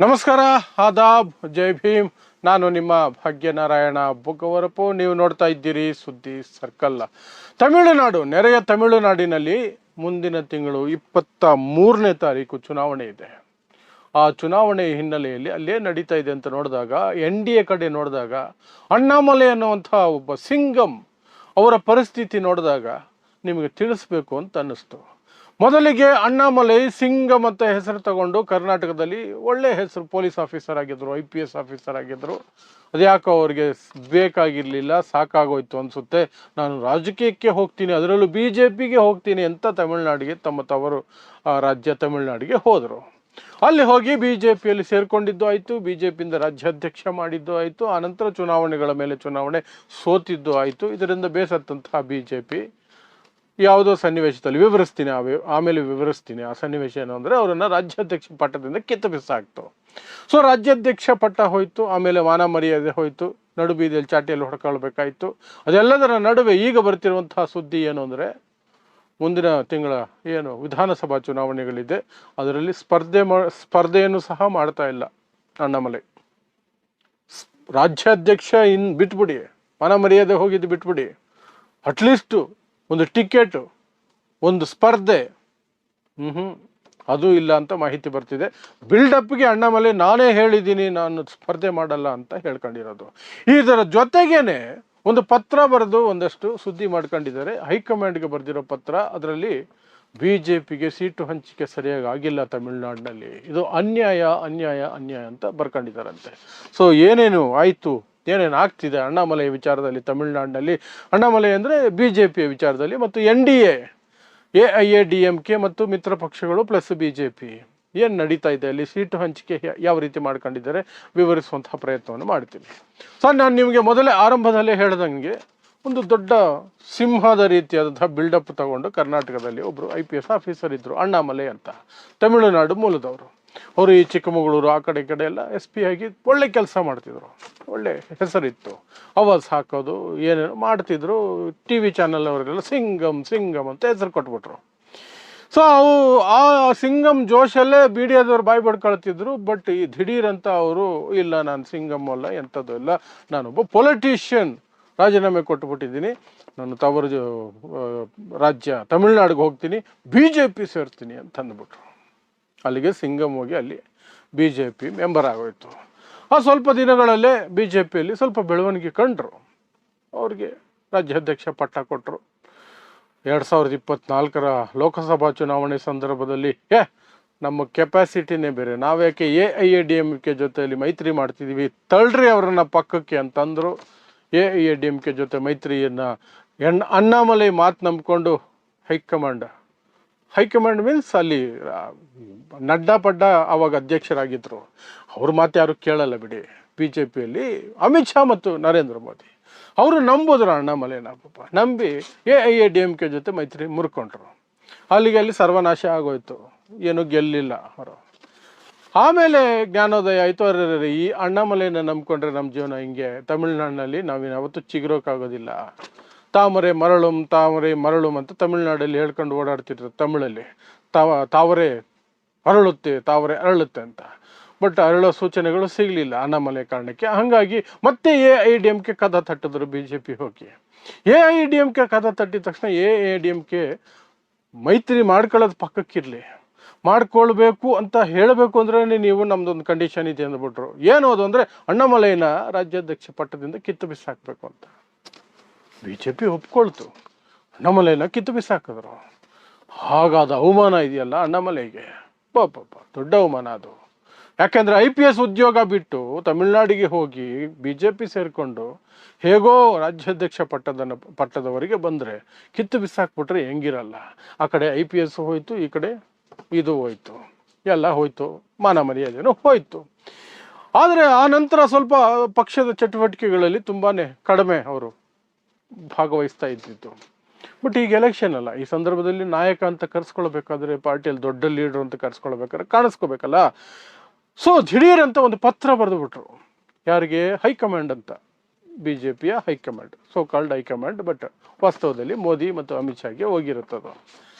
ನಮಸ್ಕಾರ, ಆದಾಬ್, ಜೈ ಭೀಮ್. ನಾನು ನಿಮ್ಮ ಭಾಗ್ಯನಾರಾಯಣ ಬುಗವರಪು. ನೀವು ನೋಡ್ತಾ ಇದ್ದೀರಿ ಸುದ್ದಿ ಸರ್ಕಲ್. ತಮಿಳುನಾಡು, ನೆರೆಯ ತಮಿಳುನಾಡಿನಲ್ಲಿ ಮುಂದಿನ ತಿಂಗಳು 23ನೇ ತಾರೀಕು ಚುನಾವಣೆ ಇದೆ. ಆ ಚುನಾವಣೆ ಹಿನ್ನೆಲೆಯಲ್ಲಿ ಅಲ್ಲೇ ನಡೀತಾ ಇದೆ ಅಂತ ನೋಡಿದಾಗ, NDA ಕಡೆ ನೋಡಿದಾಗ, ಅಣ್ಣಾಮಲೈ ಅನ್ನುವಂಥ ಒಬ್ಬ ಸಿಂಗಂ ಅವರ ಪರಿಸ್ಥಿತಿ ನೋಡಿದಾಗ ನಿಮಗೆ ತಿಳಿಸ್ಬೇಕು ಅಂತ ಅನ್ನಿಸ್ತು. ಮೊದಲಿಗೆ ಅಣ್ಣಾಮಲೈ ಸಿಂಗಂ ಅಂತ ಹೆಸರು ತಗೊಂಡು ಕರ್ನಾಟಕದಲ್ಲಿ ಒಳ್ಳೆ ಹೆಸರು, ಪೊಲೀಸ್ ಆಫೀಸರ್ ಆಗಿದ್ರು, IPS ಆಫೀಸರ್ ಆಗಿದ್ರು. ಅದ್ಯಾಕೋ ಅವ್ರಿಗೆ ಬೇಕಾಗಿರಲಿಲ್ಲ, ಸಾಕಾಗೋಯ್ತು ಅನಿಸುತ್ತೆ. ನಾನು ರಾಜಕೀಯಕ್ಕೆ ಹೋಗ್ತೀನಿ, ಅದರಲ್ಲೂ BJPಗೆ ಹೋಗ್ತೀನಿ ಅಂತ ತಮಿಳುನಾಡಿಗೆ, ತಮ್ಮ ತವರು ರಾಜ್ಯ ತಮಿಳುನಾಡಿಗೆ ಹೋದರು. ಅಲ್ಲಿ ಹೋಗಿ BJPಯಲ್ಲಿ ಸೇರ್ಕೊಂಡಿದ್ದು ಆಯಿತು, BJPಯಿಂದ ರಾಜ್ಯಾಧ್ಯಕ್ಷ ಮಾಡಿದ್ದು ಆಯಿತು. ಆನಂತರ ಚುನಾವಣೆಗಳ ಮೇಲೆ ಚುನಾವಣೆ ಸೋತಿದ್ದು ಆಯಿತು. ಇದರಿಂದ ಬೇಸತ್ತಂತಹ BJP ಯಾವುದೋ ಸನ್ನಿವೇಶದಲ್ಲಿ ಆಮೇಲೆ ವಿವರಿಸ್ತೀನಿ. ಆ ಸನ್ನಿವೇಶ ಏನು ಅಂದರೆ, ಅವರನ್ನು ರಾಜ್ಯಾಧ್ಯಕ್ಷ ಪಟ್ಟದಿಂದ ಕಿತ್ತು ಬಿಸಾಕ್ತು. ಸೊ ರಾಜ್ಯಾಧ್ಯಕ್ಷ ಪಟ್ಟ ಹೋಯಿತು, ಆಮೇಲೆ ಮಾನ ಮರ್ಯಾದೆ ಹೋಯಿತು, ನಡುಬೀದಿಯಲ್ಲಿ ಚಾಟಿಯಲ್ಲಿ ಹೊಡ್ಕೊಳ್ಬೇಕಾಯಿತು. ಅದೆಲ್ಲದರ ನಡುವೆ ಈಗ ಬರ್ತಿರುವಂತಹ ಸುದ್ದಿ ಏನು ಅಂದರೆ, ಮುಂದಿನ ತಿಂಗಳ ಏನು ವಿಧಾನಸಭಾ ಚುನಾವಣೆಗಳಿದೆ, ಅದರಲ್ಲಿ ಸ್ಪರ್ಧೆಯನ್ನು ಸಹ ಮಾಡ್ತಾ ಇಲ್ಲ ಅಣ್ಣಾಮಲೈ. ರಾಜ್ಯಾಧ್ಯಕ್ಷ ಬಿಟ್ಬಿಡಿ, ಮಾನ ಮರ್ಯಾದೆ ಹೋಗಿದ್ದು ಬಿಟ್ಬಿಡಿ, ಅಟ್ಲೀಸ್ಟು ಒಂದು ಟಿಕೆಟು, ಒಂದು ಸ್ಪರ್ಧೆ ಅದು ಇಲ್ಲ ಅಂತ ಮಾಹಿತಿ ಬರ್ತಿದೆ. ಬಿಲ್ಡಪ್ಗೆ ಅಣ್ಣಾಮಲೈ ನಾನೇ ಹೇಳಿದ್ದೀನಿ, ನಾನು ಸ್ಪರ್ಧೆ ಮಾಡಲ್ಲ ಅಂತ ಹೇಳ್ಕೊಂಡಿರೋದು. ಇದರ ಜೊತೆಗೇನೆ ಒಂದು ಪತ್ರ ಬರೆದು ಒಂದಷ್ಟು ಸುದ್ದಿ ಮಾಡ್ಕೊಂಡಿದ್ದಾರೆ. ಹೈಕಮಾಂಡ್ಗೆ ಬರೆದಿರೋ ಪತ್ರ. ಅದರಲ್ಲಿ BJPಗೆ ಸೀಟು ಹಂಚಿಕೆ ಸರಿಯಾಗಿ ಆಗಿಲ್ಲ ತಮಿಳುನಾಡಿನಲ್ಲಿ, ಇದು ಅನ್ಯಾಯ ಅನ್ಯಾಯ ಅನ್ಯಾಯ ಅಂತ ಬರ್ಕೊಂಡಿದ್ದಾರಂತೆ. ಸೊ ಏನೇನು ಆಯಿತು, ಏನೇನು ಆಗ್ತಿದೆ ಅಣ್ಣಾಮಲೈ ವಿಚಾರದಲ್ಲಿ ತಮಿಳುನಾಡಿನಲ್ಲಿ, ಅಣ್ಣಾಮಲೈ ಅಂದರೆ BJPಯ ವಿಚಾರದಲ್ಲಿ, ಮತ್ತು NDA, AIADMK ಮತ್ತು ಮಿತ್ರ ಪಕ್ಷಗಳು ಪ್ಲಸ್ BJP ಏನು ನಡೀತಾ ಇದೆ ಅಲ್ಲಿ, ಸೀಟು ಹಂಚಿಕೆ ಯಾವ ರೀತಿ ಮಾಡ್ಕೊಂಡಿದ್ದಾರೆ ವಿವರಿಸುವಂತಹ ಪ್ರಯತ್ನವನ್ನು ಮಾಡ್ತೀನಿ. ಸೊ ನಾನು ನಿಮಗೆ ಮೊದಲೇ ಆರಂಭದಲ್ಲೇ ಹೇಳ್ದಂಗೆ, ಒಂದು ದೊಡ್ಡ ಸಿಂಹದ ರೀತಿಯಾದಂತಹ ಬಿಲ್ಡಪ್ ತಗೊಂಡು ಕರ್ನಾಟಕದಲ್ಲಿ ಒಬ್ಬರು IPS ಆಫೀಸರ್ ಇದ್ದರು, ಅಣ್ಣಾಮಲೈ ಅಂತ, ತಮಿಳುನಾಡು ಮೂಲದವರು. ಅವರು ಈ ಚಿಕ್ಕಮಗಳೂರು ಆ ಕಡೆ ಎಲ್ಲ SP ಆಗಿ ಒಳ್ಳೆ ಕೆಲಸ ಮಾಡ್ತಿದ್ರು, ಒಳ್ಳೆ ಹೆಸರಿತ್ತು, ಅವಾಜ್ ಹಾಕೋದು ಏನೇನು ಮಾಡ್ತಿದ್ರು. TV ಚಾನಲ್ ಅವರೆಲ್ಲ ಸಿಂಗಂ ಸಿಂಗಂ ಅಂತ ಹೆಸರು ಕೊಟ್ಬಿಟ್ರು. ಸೊ ಆ ಸಿಂಗಂ ಜೋಶಲ್ಲೇ ಮೀಡಿಯಾದವ್ರು ಬಾಯಿ ಬಡ್ಕೊಳ್ತಿದ್ರು. ಬಟ್ ಈ ದಿಢೀರಂತ ಅವರು, ಇಲ್ಲ ನಾನು ಸಿಂಗಮ್ ಅಲ್ಲ, ಎಂಥದ್ದು ಇಲ್ಲ, ನಾನೊಬ್ಬ ಪೊಲಿಟಿಷಿಯನ್, ರಾಜೀನಾಮೆ ಕೊಟ್ಟುಬಿಟ್ಟಿದ್ದೀನಿ, ನಾನು ತವರು ರಾಜ್ಯ ತಮಿಳ್ನಾಡಿಗೆ ಹೋಗ್ತೀನಿ, BJP ಸೇರ್ತೀನಿ ಅಂತ ಅಂದ್ಬಿಟ್ರು. ಅಲ್ಲಿಗೆ ಸಿಂಗಂ ಹೋಗಿ ಅಲ್ಲಿ BJP ಮೆಂಬರ್ ಆಗೋಯ್ತು. ಆ ಸ್ವಲ್ಪ ದಿನಗಳಲ್ಲೇ BJPಯಲ್ಲಿ ಸ್ವಲ್ಪ ಬೆಳವಣಿಗೆ ಕಂಡ್ರು. ಅವ್ರಿಗೆ ರಾಜ್ಯಾಧ್ಯಕ್ಷ ಪಟ್ಟ ಕೊಟ್ಟರು. 2024ರ ಲೋಕಸಭಾ ಚುನಾವಣೆ ಸಂದರ್ಭದಲ್ಲಿ ನಮ್ಮ ಕೆಪಾಸಿಟಿನೇ ಬೇರೆ, ನಾವ್ಯಾಕೆ AIADMK ಜೊತೆಯಲ್ಲಿ ಮೈತ್ರಿ ಮಾಡ್ತಿದ್ದೀವಿ, ತಳ್ಳ್ರಿ ಅವರನ್ನ ಪಕ್ಕಕ್ಕೆ ಅಂತಂದರು. AIADMK ಜೊತೆ ಮೈತ್ರಿಯನ್ನು ಅಣ್ಣಾಮಲೈ ಮಾತು ನಂಬಿಕೊಂಡು ಹೈಕಮಾಂಡ್ ಮೀನ್ಸ್ ಅಲ್ಲಿ ನಡ್ಡಾ ಪಡ್ಡ ಅವಾಗ ಅಧ್ಯಕ್ಷರಾಗಿದ್ದರು, ಅವ್ರ ಮಾತು ಯಾರು ಕೇಳಲ್ಲ ಬಿಡಿ. BJPಯಲ್ಲಿ ಅಮಿತ್ ಶಾ ಮತ್ತು ನರೇಂದ್ರ ಮೋದಿ ಅವರು ನಂಬೋದ್ರು ಅಣ್ಣಾಮಲೈನ, ಪಾಪ ನಂಬಿ AIADMK ಜೊತೆ ಮೈತ್ರಿ ಮುರ್ಕೊಂಡ್ರು. ಅಲ್ಲಿಗೆ ಅಲ್ಲಿ ಸರ್ವನಾಶ ಆಗೋಯ್ತು, ಏನು ಗೆಲ್ಲಿಲ್ಲ ಅವರು. ಆಮೇಲೆ ಜ್ಞಾನೋದಯ ಆಯಿತು, ಅರೆ ಈ ಅಣ್ಣಾಮಲೈನ ನಂಬ್ಕೊಂಡ್ರೆ ನಮ್ಮ ಜೀವನ ಹಿಂಗೆ, ತಮಿಳ್ನಾಡಿನಲ್ಲಿ ನಾವಿನ್ಯಾವತ್ತೂ ಚಿಗುರೋಕ್ಕಾಗೋದಿಲ್ಲ, ತಾಮರೆ ಮರಳುಂ ಅಂತ ತಮಿಳ್ನಾಡಲ್ಲಿ ಹೇಳ್ಕೊಂಡು ಓಡಾಡ್ತಿದ್ರು ತಮಿಳಲ್ಲಿ. ತಾವರೆ ಅರಳುತ್ತೆ ಅಂತ. ಬಟ್ ಅರಳೋ ಸೂಚನೆಗಳು ಸಿಗಲಿಲ್ಲ ಅಣ್ಣಾಮಲೈ ಕಾರಣಕ್ಕೆ. ಹಾಗಾಗಿ ಮತ್ತೆ AIADMK ಕದ ತಟ್ಟಿದ್ರು BJP ಹೋಗಿ. AIADMK ಕದ ತಟ್ಟಿದ ತಕ್ಷಣ AIADMK ಮೈತ್ರಿ ಮಾಡ್ಕೊಳ್ಳೋದು ಪಕ್ಕಕ್ಕಿರಲಿ, ಮಾಡ್ಕೊಳ್ಬೇಕು ಅಂತ ಹೇಳಬೇಕು ಅಂದ್ರೆ ನೀವು ನಮ್ದೊಂದು ಕಂಡೀಷನ್ ಇದೆ ಅಂದ್ಬಿಟ್ರು. ಏನು ಅದು ಅಂದರೆ, ಅಣ್ಣಾಮಲೈನ ರಾಜ್ಯಾಧ್ಯಕ್ಷ ಪಟ್ಟದಿಂದ ಕಿತ್ತು ಬಿಸಾಕಬೇಕು ಅಂತ. BJP ಒಪ್ಕೊಳ್ತು, ಅಣ್ಣಾಮಲೈನ ಕಿತ್ತು ಬಿಸಾಕಿದ್ರು. ಹಾಗಾದ ಅವಮಾನ ಇದೆಯಲ್ಲ ಅಣ್ಣಾಮಲೈಗೆ, ಪಾಪ ದೊಡ್ಡ ಅವಮಾನ ಅದು. ಯಾಕೆಂದರೆ IPS ಉದ್ಯೋಗ ಬಿಟ್ಟು ತಮಿಳ್ನಾಡಿಗೆ ಹೋಗಿ BJP ಸೇರಿಕೊಂಡು ಹೇಗೋ ರಾಜ್ಯಾಧ್ಯಕ್ಷ ಪಟ್ಟದವರೆಗೆ ಬಂದರೆ ಕಿತ್ತು ಬಿಸಾಕ್ಬಿಟ್ರೆ ಹೆಂಗಿರಲ್ಲ. ಆ ಕಡೆ IPS ಹೋಯಿತು, ಈ ಕಡೆ ಇದು ಹೋಯ್ತು, ಎಲ್ಲ ಹೋಯ್ತು, ಮಾನ ಮರ್ಯಾದೆನೂ ಹೋಯ್ತು. ಆದರೆ ಆ ನಂತರ ಸ್ವಲ್ಪ ಪಕ್ಷದ ಚಟುವಟಿಕೆಗಳಲ್ಲಿ ತುಂಬಾ ಕಡಿಮೆ ಅವರು ಭಾಗವಹಿಸ್ತಾ ಇದ್ದಿದ್ದು. ಬಟ್ ಈಗ ಎಲೆಕ್ಷನ್ ಅಲ್ಲ, ಈ ಸಂದರ್ಭದಲ್ಲಿ ನಾಯಕ ಅಂತ ಕರೆಸ್ಕೊಳ್ಬೇಕಾದ್ರೆ, ಪಾರ್ಟಿಯಲ್ಲಿ ದೊಡ್ಡ ಲೀಡರ್ ಅಂತ ಕರೆಸ್ಕೊಳ್ಬೇಕಾದ್ರೆ ಕಾಣಿಸ್ಕೋಬೇಕಲ್ಲ. ಸೊ ದಿಢೀರಂತ ಒಂದು ಪತ್ರ ಬರೆದು ಬಿಟ್ರು. ಯಾರಿಗೆ? ಹೈಕಮಾಂಡ್ ಅಂತ, BJPಯ high command, so called high command, but ವಾಸ್ತವದಲ್ಲಿ ಮೋದಿ ಮತ್ತು ಅಮಿತ್ ಶಾಗೆ ಹೋಗಿರುತ್ತದು.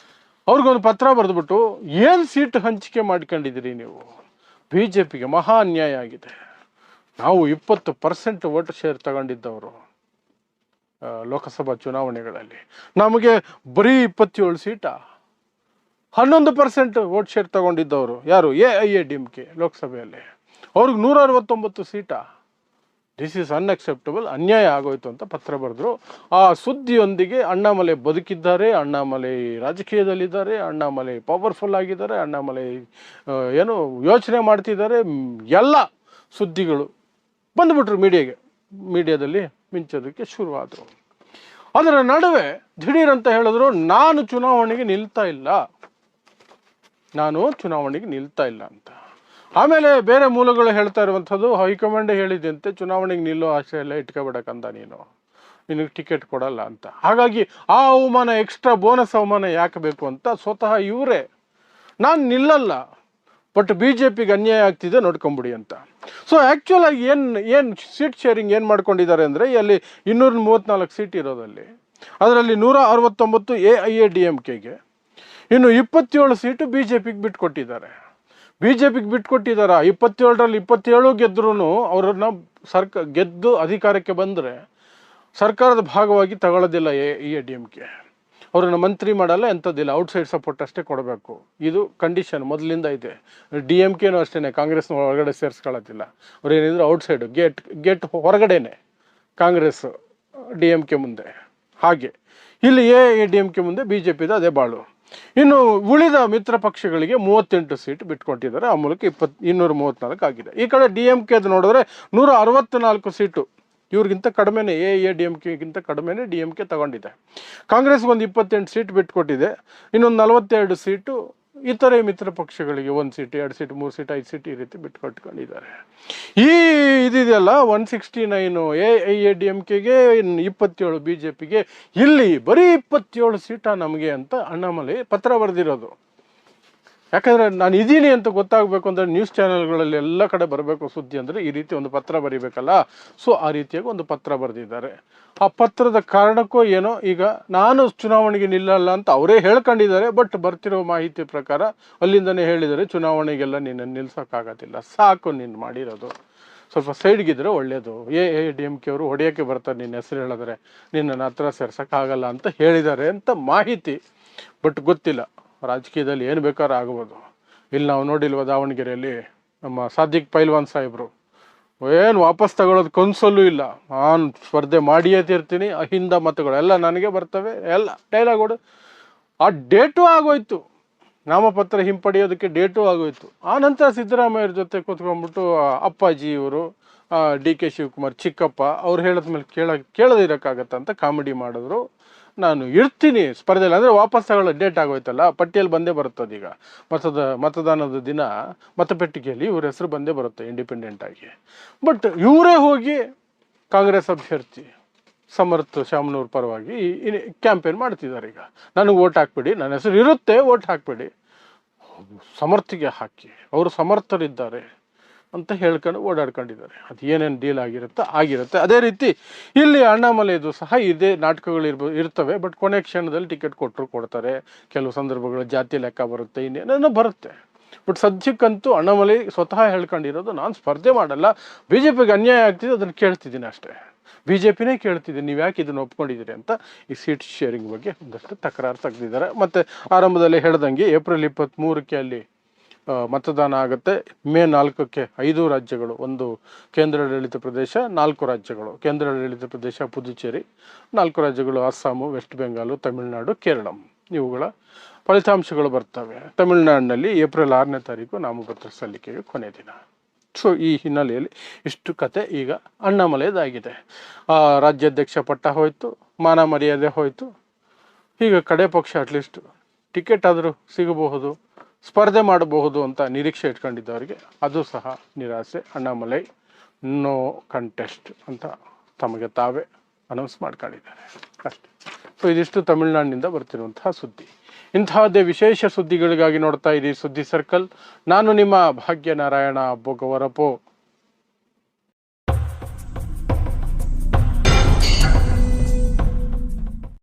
ಅವ್ರಿಗೊಂದು ಪತ್ರ ಬರೆದ್ಬಿಟ್ಟು, ಏನು ಸೀಟ್ ಹಂಚಿಕೆ ಮಾಡ್ಕೊಂಡಿದ್ದೀರಿ ನೀವು, BJPಗೆ ಮಹಾ ಅನ್ಯಾಯ ಆಗಿದೆ. ನಾವು 20% ವೋಟ್ ಶೇರ್ ತಗೊಂಡಿದ್ದವರು ಲೋಕಸಭಾ ಚುನಾವಣೆಗಳಲ್ಲಿ, ನಮಗೆ ಬರೀ 27 ಸೀಟ. 11% ವೋಟ್ ಶೇರ್ ತಗೊಂಡಿದ್ದವರು ಯಾರು? AIADMK ಲೋಕಸಭೆಯಲ್ಲಿ, ಅವ್ರಿಗೆ 169 ಸೀಟ. ದಿಸ್ ಈಸ್ ಅನ್ಅಕ್ಸೆಪ್ಟಬಲ್, ಅನ್ಯಾಯ ಆಗೋಯ್ತು ಅಂತ ಪತ್ರ ಬರೆದ್ರು. ಆ ಸುದ್ದಿಯೊಂದಿಗೆ ಅಣ್ಣಾಮಲೈ ಬದುಕಿದ್ದಾರೆ, ಅಣ್ಣಾಮಲೈ ರಾಜಕೀಯದಲ್ಲಿದ್ದಾರೆ, ಅಣ್ಣಾಮಲೈ ಪವರ್ಫುಲ್ ಆಗಿದ್ದಾರೆ, ಅಣ್ಣಾಮಲೈ ಏನು ಯೋಚನೆ ಮಾಡ್ತಿದ್ದಾರೆ, ಎಲ್ಲ ಸುದ್ದಿಗಳು ಬಂದುಬಿಟ್ರು ಮೀಡಿಯಾದಲ್ಲಿ ಮಿಂಚೋದಕ್ಕೆ ಶುರುವಾದರು. ಅದರ ನಡುವೆ ದಿಢೀರಂತ ಹೇಳಿದ್ರು, ನಾನು ಚುನಾವಣೆಗೆ ನಿಲ್ತಾ ಇಲ್ಲ ಅಂತ. ಆಮೇಲೆ ಬೇರೆ ಮೂಲಗಳು ಹೇಳ್ತಾ ಇರುವಂಥದ್ದು, ಹೈಕಮಾಂಡ್ ಹೇಳಿದಂತೆ ಚುನಾವಣೆಗೆ ನಿಲ್ಲೋ ಆಸೆ ಎಲ್ಲ ಇಟ್ಕೊಬೇಡಕ್ಕಂದ, ನಿನಗೆ ಟಿಕೆಟ್ ಕೊಡಲ್ಲ ಅಂತ. ಹಾಗಾಗಿ ಆ ಅವಮಾನ, ಎಕ್ಸ್ಟ್ರಾ ಬೋನಸ್ ಅವಮಾನ ಯಾಕೆ ಬೇಕು ಅಂತ ಸ್ವತಃ ಇವರೇ, ನಾನು ನಿಲ್ಲಲ್ಲ ಬಟ್ BJPಗೆ ಅನ್ಯಾಯ ಆಗ್ತಿದೆ ನೋಡ್ಕೊಂಬಿಡಿ ಅಂತ. ಸೊ ಆ್ಯಕ್ಚುಲ್ ಆಗಿ ಏನು ಸೀಟ್ ಶೇರಿಂಗ್ ಏನು ಮಾಡ್ಕೊಂಡಿದ್ದಾರೆ ಅಂದರೆ, ಅಲ್ಲಿ 234 ಸೀಟ್ ಇರೋದಲ್ಲಿ ಅದರಲ್ಲಿ 169 AIADMKಗೆ, ಇನ್ನು 27 ಸೀಟು BJPಗೆ ಬಿಟ್ಕೊಟ್ಟಿದ್ದಾರೆ. 27ರಲ್ಲಿ 27 ಗೆದ್ರೂ ಅವರನ್ನು ಗೆದ್ದು ಅಧಿಕಾರಕ್ಕೆ ಬಂದರೆ ಸರ್ಕಾರದ ಭಾಗವಾಗಿ ತಗೊಳ್ಳೋದಿಲ್ಲ AIADMK. ಅವ್ರನ್ನ ಮಂತ್ರಿ ಮಾಡಲ್ಲ, ಎಂಥದ್ದಿಲ್ಲ, ಔಟ್ಸೈಡ್ ಸಪೋರ್ಟ್ ಅಷ್ಟೇ ಕೊಡಬೇಕು. ಇದು ಕಂಡೀಷನ್ ಮೊದಲಿಂದ ಇದೆ. DMKನೂ ಅಷ್ಟೇ, ಕಾಂಗ್ರೆಸ್ನ ಹೊರಗಡೆ ಸೇರಿಸ್ಕೊಳ್ಳೋದಿಲ್ಲ. ಅವ್ರು ಏನಿದ್ರು ಔಟ್ಸೈಡು, ಗೇಟ್ ಹೊರಗಡೆನೆ ಕಾಂಗ್ರೆಸ್ DMK ಮುಂದೆ. ಹಾಗೆ ಇಲ್ಲಿ AIADMK ಮುಂದೆ BJPದ ಅದೇ ಬಾಳು. ಇನ್ನು ಉಳಿದ ಮಿತ್ರ ಪಕ್ಷಗಳಿಗೆ 38 ಸೀಟ್ ಬಿಟ್ಕೊಟ್ಟಿದ್ದಾರೆ. ಆ ಮೂಲಕ 234 ಆಗಿದೆ. ಈ ಕಡೆ DMKದು ನೋಡಿದ್ರೆ 164 ಸೀಟು, ಇವ್ರಿಗಿಂತ ಕಡಿಮೆನೇ, AIADMKಗಿಂತ ಕಡಿಮೆನೇ DMK ತಗೊಂಡಿದೆ. ಕಾಂಗ್ರೆಸ್ಗೆ ಒಂದು 28 ಸೀಟ್ ಬಿಟ್ಕೊಟ್ಟಿದೆ. ಇನ್ನೊಂದು 42 ಸೀಟು ಇತರೆ ಮಿತ್ರ ಪಕ್ಷಗಳಿಗೆ, 1 ಸೀಟ್, 2 ಸೀಟ್, 3 ಸೀಟ್, 5 ಸೀಟ್ ಈ ರೀತಿ ಬಿಟ್ಕೊಟ್ಕೊಂಡಿದ್ದಾರೆ. ಈ ಇದೆಯಲ್ಲ 169 AIADMKಗೆ, 27 BJPಗೆ, ಇಲ್ಲಿ ಬರೀ 27 ಸೀಟ ನಮಗೆ ಅಂತ ಅಣ್ಣಾಮಲೈ ಪತ್ರ ಬರೆದಿರೋದು. ಯಾಕಂದರೆ ನಾನು ಇದ್ದೀನಿ ಅಂತ ಗೊತ್ತಾಗಬೇಕು ಅಂದರೆ ನ್ಯೂಸ್ ಚಾನೆಲ್ಗಳಲ್ಲಿ ಎಲ್ಲ ಕಡೆ ಬರಬೇಕು ಸುದ್ದಿ ಅಂದರೆ ಈ ರೀತಿ ಒಂದು ಪತ್ರ ಬರೀಬೇಕಲ್ಲ. ಸೊ ಆ ರೀತಿಯಾಗಿ ಒಂದು ಪತ್ರ ಬರೆದಿದ್ದಾರೆ. ಆ ಪತ್ರದ ಕಾರಣಕ್ಕೋ ಏನೋ ಈಗ ನಾನು ಚುನಾವಣೆಗೆ ನಿಲ್ಲಲ್ಲ ಅಂತ ಅವರೇ ಹೇಳ್ಕೊಂಡಿದ್ದಾರೆ. ಬಟ್ ಬರ್ತಿರೋ ಮಾಹಿತಿ ಪ್ರಕಾರ ಅಲ್ಲಿಂದನೇ ಹೇಳಿದ್ದಾರೆ, ಚುನಾವಣೆಗೆಲ್ಲ ನಿನ್ನನ್ನು ನಿಲ್ಸೋಕ್ಕಾಗೋದಿಲ್ಲ, ಸಾಕು ನೀನು ಮಾಡಿರೋದು, ಸ್ವಲ್ಪ ಸೈಡ್ಗಿದ್ರೆ ಒಳ್ಳೆಯದು. AIADMK ಅವರು ಹೊಡೆಯೋಕ್ಕೆ ಬರ್ತಾರೆ ನಿನ್ನ ಹೆಸರು ಹೇಳಿದ್ರೆ, ನಿನ್ನನ್ನು ಹತ್ರ ಸೇರ್ಸೋಕ್ಕಾಗಲ್ಲ ಅಂತ ಹೇಳಿದ್ದಾರೆ ಅಂತ ಮಾಹಿತಿ. ಬಟ್ ಗೊತ್ತಿಲ್ಲ, ರಾಜಕೀಯದಲ್ಲಿ ಏನು ಬೇಕಾದ್ರೂ ಆಗ್ಬೋದು. ಇಲ್ಲಿ ನಾವು ನೋಡಿಲ್ವ ದಾವಣಗೆರೆಯಲ್ಲಿ ನಮ್ಮ ಸಾದಿಕ್ ಪೈಲ್ವಾನ್ ಸಾಹೇಬರು ಏನು ವಾಪಸ್ ತಗೊಳ್ಳೋದು ಕನ್ಸಲ್ಲೂ ಇಲ್ಲ, ನಾನು ಸ್ಪರ್ಧೆ ಮಾಡಿಯೇ ತೀರ್ತೀನಿ, ಅಹಿಂದ ಮತಗಳು ಎಲ್ಲ ನನಗೆ ಬರ್ತವೆ, ಎಲ್ಲ ಡೈಲಾಗೋಡು. ಆ ಡೇಟು ಆಗೋಯ್ತು, ನಾಮಪತ್ರ ಹಿಂಪಡೆಯೋದಕ್ಕೆ ಡೇಟು ಆಗೋಯ್ತು. ಆ ನಂತರ ಸಿದ್ದರಾಮಯ್ಯರ ಜೊತೆ ಕೂತ್ಕೊಂಡ್ಬಿಟ್ಟು ಅಪ್ಪಾಜಿ ಇವರು, DK ಶಿವಕುಮಾರ್ ಚಿಕ್ಕಪ್ಪ ಅವ್ರು ಹೇಳಿದ್ಮೇಲೆ ಕೇಳದಿರೋಕ್ಕಾಗತ್ತ ಅಂತ ಕಾಮಿಡಿ ಮಾಡಿದ್ರು. ನಾನು ಇರ್ತೀನಿ ಸ್ಪರ್ಧೆಯಲ್ಲಿ, ಅಂದರೆ ವಾಪಸ್ ತಗೊಳ್ಳೋ ಡೇಟ್ ಆಗೋಯ್ತಲ್ಲ, ಪಟ್ಟಿಯಲ್ಲಿ ಬಂದೇ ಬರುತ್ತದೀಗ. ಮತದಾನದ ದಿನ ಮತಪೆಟ್ಟಿಗೆಯಲ್ಲಿ ಇವ್ರ ಹೆಸರು ಬಂದೇ ಬರುತ್ತೆ ಇಂಡಿಪೆಂಡೆಂಟಾಗಿ. ಬಟ್ ಇವರೇ ಹೋಗಿ ಕಾಂಗ್ರೆಸ್ ಅಭ್ಯರ್ಥಿ ಸಮರ್ಥ ಶಾಮನೂರ್ ಪರವಾಗಿ ಕ್ಯಾಂಪೇನ್ ಮಾಡ್ತಿದ್ದಾರೆ. ಈಗ ನನಗೆ ಓಟ್ ಹಾಕ್ಬಿಡಿ, ನನ್ನ ಹೆಸರು ಇರುತ್ತೆ, ಓಟ್ ಹಾಕ್ಬಿಡಿ, ಸಮರ್ಥಿಗೆ ಹಾಕಿ, ಅವರು ಸಮರ್ಥರಿದ್ದಾರೆ ಅಂತ ಹೇಳ್ಕೊಂಡು ಓಡಾಡ್ಕೊಂಡಿದ್ದಾರೆ. ಅದು ಏನೇನು ಡೀಲ್ ಆಗಿರುತ್ತೆ. ಅದೇ ರೀತಿ ಇಲ್ಲಿ ಅಣ್ಣಾಮಲೈದು ಸಹ ಇದೇ ನಾಟಕಗಳು ಇರ್ತವೆ. ಬಟ್ ಕೊನೆ ಕ್ಷಣದಲ್ಲಿ ಟಿಕೆಟ್ ಕೊಡ್ತಾರೆ. ಕೆಲವು ಸಂದರ್ಭಗಳು ಜಾತಿ ಲೆಕ್ಕ ಬರುತ್ತೆ, ಇನ್ನೇನೋ ಬರುತ್ತೆ. ಬಟ್ ಸದ್ಯಕ್ಕಂತೂ ಅಣ್ಣಾಮಲೈ ಸ್ವತಃ ಹೇಳ್ಕೊಂಡಿರೋದು, ನಾನು ಸ್ಪರ್ಧೆ ಮಾಡಲ್ಲ, BJPಗೆ ಅನ್ಯಾಯ ಆಗ್ತಿದೆ, ಅದನ್ನು ಕೇಳ್ತಿದ್ದೀನಿ ಅಷ್ಟೇ, BJPನೇ ಕೇಳ್ತಿದ್ದೀನಿ, ನೀವು ಯಾಕೆ ಇದನ್ನು ಒಪ್ಕೊಂಡಿದ್ದೀರಿ ಅಂತ. ಈ ಸೀಟ್ ಶೇರಿಂಗ್ ಬಗ್ಗೆ ಒಂದಷ್ಟು ತಕರಾರು ತೆಗೆದಿದ್ದಾರೆ. ಮತ್ತು ಆರಂಭದಲ್ಲೇ ಹೇಳ್ದಂಗೆ ಏಪ್ರಿಲ್ 23ಕ್ಕೆ ಅಲ್ಲಿ ಮತದಾನ ಆಗುತ್ತೆ. ಮೇ 4ಕ್ಕೆ 5 ರಾಜ್ಯಗಳು, 1 ಕೇಂದ್ರಾಡಳಿತ ಪ್ರದೇಶ, 4 ರಾಜ್ಯಗಳು, ಕೇಂದ್ರಾಡಳಿತ ಪ್ರದೇಶ ಪುದುಚೇರಿ, 4 ರಾಜ್ಯಗಳು ಅಸ್ಸಾಮು, ವೆಸ್ಟ್ ಬೆಂಗಾಲು, ತಮಿಳುನಾಡು, ಕೇರಳಂ, ಇವುಗಳ ಫಲಿತಾಂಶಗಳು ಬರ್ತವೆ. ತಮಿಳುನಾಡಿನಲ್ಲಿ ಏಪ್ರಿಲ್ 6ನೇ ತಾರೀಕು ನಾಮಪತ್ರ ಸಲ್ಲಿಕೆಗೆ ಕೊನೆ ದಿನ. ಸೊ ಈ ಹಿನ್ನೆಲೆಯಲ್ಲಿ ಇಷ್ಟು ಕತೆ ಈಗ ಅಣ್ಣಾಮಲೈದಾಗಿದೆ. ರಾಜ್ಯಾಧ್ಯಕ್ಷ ಪಟ್ಟ ಹೋಯಿತು, ಮಾನ ಮರ್ಯಾದೆ ಹೋಯಿತು. ಈಗ ಕಡೆ ಪಕ್ಷ ಅಟ್ಲೀಸ್ಟ್ ಟಿಕೆಟ್ ಆದರೂ ಸಿಗಬಹುದು, ಸ್ಪರ್ಧೆ ಮಾಡಬಹುದು ಅಂತ ನಿರೀಕ್ಷೆ ಇಟ್ಕೊಂಡಿದ್ದವರಿಗೆ ಅದು ಸಹ ನಿರಾಸೆ. ಅಣ್ಣಾಮಲೈ ನೋ ಕಂಟೆಸ್ಟ್ ಅಂತ ತಮಗೆ ತಾವೇ ಅನೌನ್ಸ್ ಮಾಡ್ಕೊಂಡಿದ್ದಾರೆ ಅಷ್ಟೇ. ಸೊ ಇದಿಷ್ಟು ತಮಿಳುನಾಡಿನಿಂದ ಬರ್ತಿರುವಂತಹ ಸುದ್ದಿ. ಇಂತಹದ್ದೇ ವಿಶೇಷ ಸುದ್ದಿಗಳಿಗಾಗಿ ನೋಡ್ತಾ ಇರಿ ಸುದ್ದಿ ಸರ್ಕಲ್. ನಾನು ನಿಮ್ಮ ಭಾಗ್ಯನಾರಾಯಣ ಬೊಗವರಪೋ.